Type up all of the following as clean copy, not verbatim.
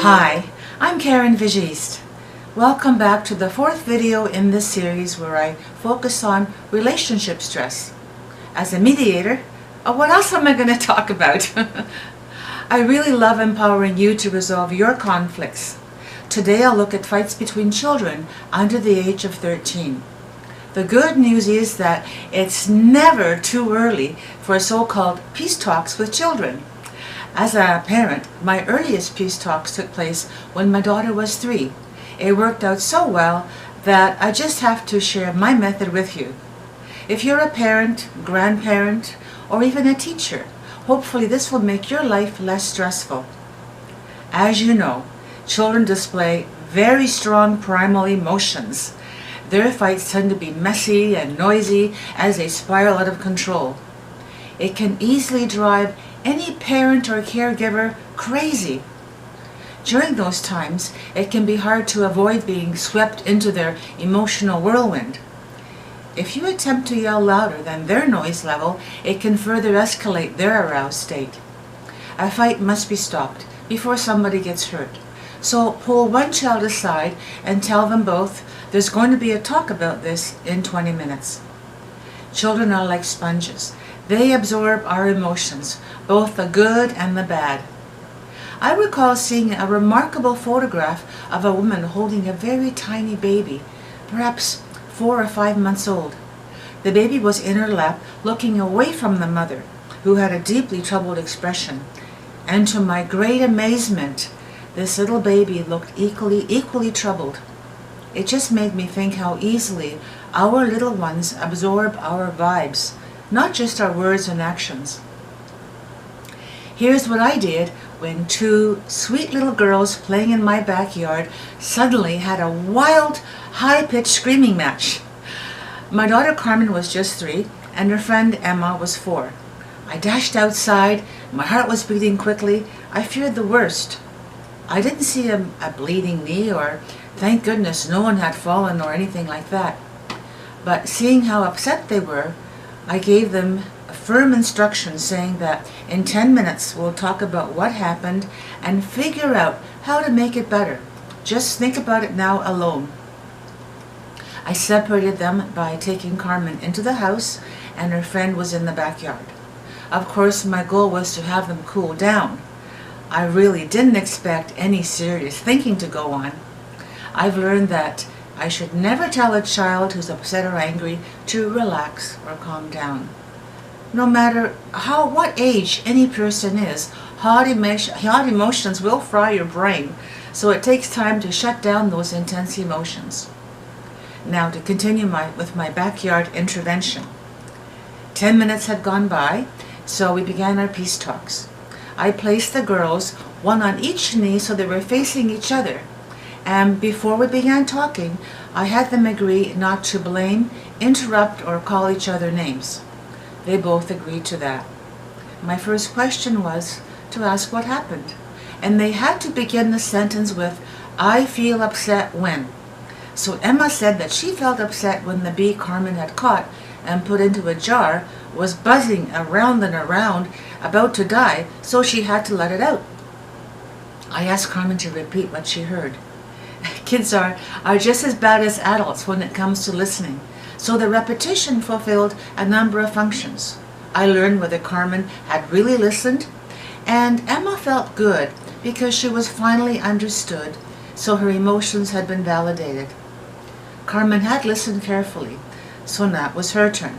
Hi, I'm Karen Vigiste. Welcome back to the fourth video in this series where I focus on relationship stress. As a mediator, what else am I going to talk about? I really love empowering you to resolve your conflicts. Today I'll look at fights between children under the age of 13. The good news is that it's never too early for so-called peace talks with children. As a parent, my earliest peace talks took place when my daughter was 3. It worked out so well that I just have to share my method with you. If you're a parent, grandparent, or even a teacher, hopefully this will make your life less stressful. As you know, children display very strong primal emotions. Their fights tend to be messy and noisy as they spiral out of control. It can easily drive any parent or caregiver crazy. During those times, it can be hard to avoid being swept into their emotional whirlwind. If you attempt to yell louder than their noise level, it can further escalate their aroused state. A fight must be stopped before somebody gets hurt. So pull one child aside and tell them both there's going to be a talk about this in 20 minutes. Children are like sponges. They absorb our emotions, both the good and the bad. I recall seeing a remarkable photograph of a woman holding a very tiny baby, perhaps 4 or 5 months old. The baby was in her lap, looking away from the mother, who had a deeply troubled expression. And to my great amazement, this little baby looked equally troubled. It just made me think how easily our little ones absorb our vibes, not just our words and actions. Here's what I did when 2 sweet little girls playing in my backyard suddenly had a wild, high-pitched screaming match. My daughter Carmen was just 3, and her friend Emma was 4. I dashed outside. My heart was beating quickly. I feared the worst. I didn't see a bleeding knee, or thank goodness no one had fallen or anything like that. But seeing how upset they were, I gave them a firm instruction saying that in 10 minutes we'll talk about what happened and figure out how to make it better. Just think about it now alone. I separated them by taking Carmen into the house, and her friend was in the backyard. Of course, my goal was to have them cool down. I really didn't expect any serious thinking to go on. I've learned that I should never tell a child who's upset or angry to relax or calm down. No matter what age any person is, hot emotions will fry your brain, so it takes time to shut down those intense emotions. Now to continue with my backyard intervention. 10 minutes had gone by, so we began our peace talks. I placed the girls, one on each knee so they were facing each other. And before we began talking, I had them agree not to blame, interrupt, or call each other names. They both agreed to that. My first question was to ask what happened. And they had to begin the sentence with, "I feel upset when." So Emma said that she felt upset when the bee Carmen had caught and put into a jar was buzzing around and around, about to die, so she had to let it out. I asked Carmen to repeat what she heard. Kids are just as bad as adults when it comes to listening, so the repetition fulfilled a number of functions. I learned whether Carmen had really listened, and Emma felt good because she was finally understood, so her emotions had been validated. Carmen had listened carefully, so now it was her turn.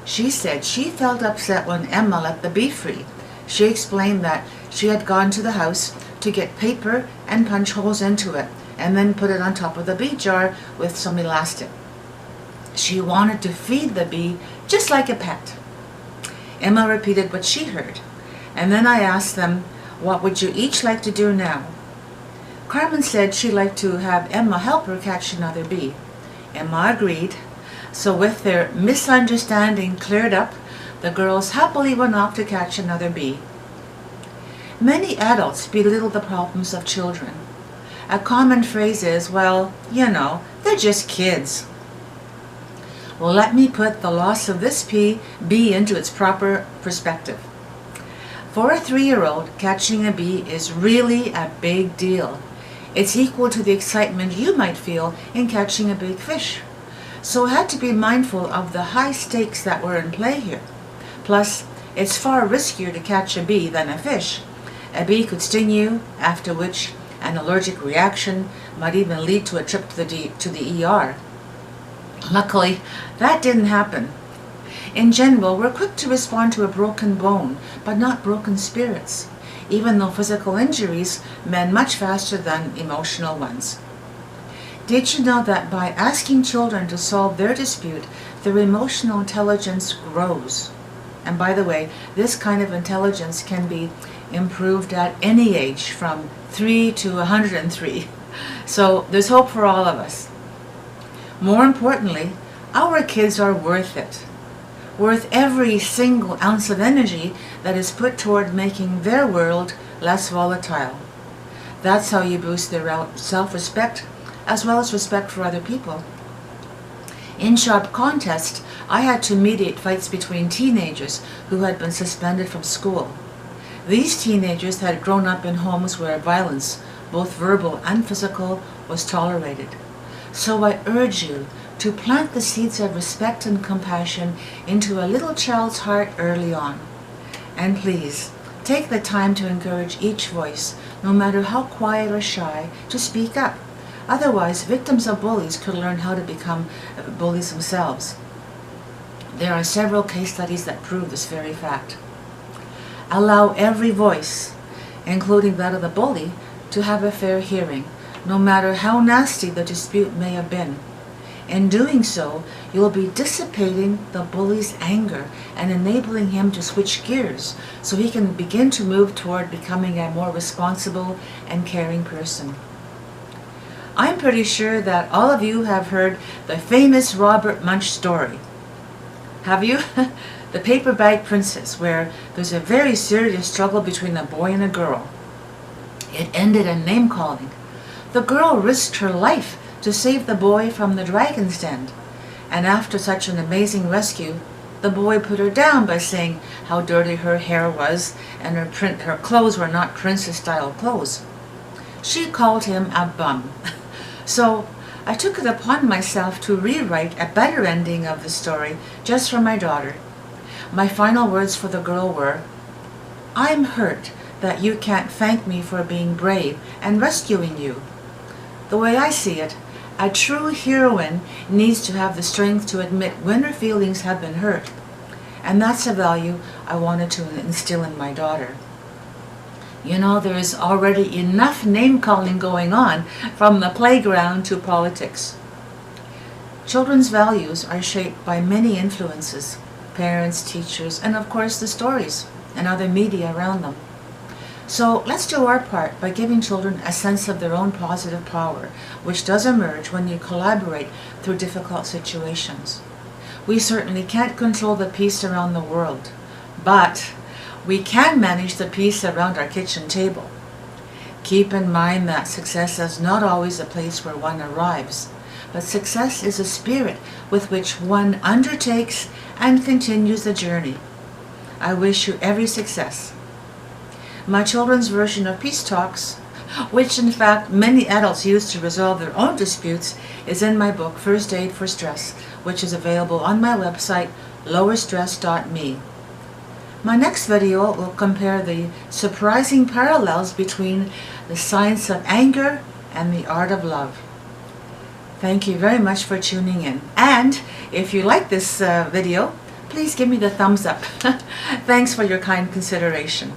She said she felt upset when Emma let the bee free. She explained that she had gone to the house to get paper and punch holes into it, and then put it on top of the bee jar with some elastic. She wanted to feed the bee just like a pet. Emma repeated what she heard, and then I asked them, what would you each like to do now? Carmen said she'd like to have Emma help her catch another bee. Emma agreed, so with their misunderstanding cleared up, the girls happily went off to catch another bee. Many adults belittle the problems of children. A common phrase is, well, you know, they're just kids. Well, let me put the loss of this bee into its proper perspective. For a 3-year-old, catching a bee is really a big deal. It's equal to the excitement you might feel in catching a big fish. So I had to be mindful of the high stakes that were in play here. Plus, it's far riskier to catch a bee than a fish. A bee could sting you, after which an allergic reaction might even lead to a trip to the ER. Luckily, that didn't happen. In general, we're quick to respond to a broken bone, but not broken spirits, even though physical injuries mend much faster than emotional ones. Did you know that by asking children to solve their dispute, their emotional intelligence grows? And by the way, this kind of intelligence can be improved at any age, from 3 to 103. So there's hope for all of us. More importantly, our kids are worth it. Worth every single ounce of energy that is put toward making their world less volatile. That's how you boost their self-respect as well as respect for other people. In sharp contest, I had to mediate fights between teenagers who had been suspended from school. These teenagers had grown up in homes where violence, both verbal and physical, was tolerated. So I urge you to plant the seeds of respect and compassion into a little child's heart early on. And please, take the time to encourage each voice, no matter how quiet or shy, to speak up. Otherwise, victims of bullies could learn how to become bullies themselves. There are several case studies that prove this very fact. Allow every voice, including that of the bully, to have a fair hearing, no matter how nasty the dispute may have been. In doing so, you will be dissipating the bully's anger and enabling him to switch gears so he can begin to move toward becoming a more responsible and caring person. I'm pretty sure that all of you have heard the famous Robert Munch story. Have you? The Paper Bag Princess, where there's a very serious struggle between a boy and a girl. It ended in name-calling. The girl risked her life to save the boy from the dragon's den, and after such an amazing rescue, the boy put her down by saying how dirty her hair was and her clothes were not princess-style clothes. She called him a bum. So I took it upon myself to rewrite a better ending of the story just for my daughter. My final words for the girl were, "I'm hurt that you can't thank me for being brave and rescuing you." The way I see it, a true heroine needs to have the strength to admit when her feelings have been hurt. And that's a value I wanted to instill in my daughter. You know, there is already enough name-calling going on, from the playground to politics. Children's values are shaped by many influences: parents, teachers, and of course the stories and other media around them. So let's do our part by giving children a sense of their own positive power, which does emerge when you collaborate through difficult situations. We certainly can't control the peace around the world, but we can manage the peace around our kitchen table. Keep in mind that success is not always a place where one arrives, but success is a spirit with which one undertakes and continues the journey. I wish you every success. My children's version of peace talks, which in fact many adults use to resolve their own disputes, is in my book First Aid for Stress, which is available on my website lowerstress.me. My next video will compare the surprising parallels between the science of anger and the art of love. Thank you very much for tuning in. And if you like this video, please give me the thumbs up. Thanks for your kind consideration.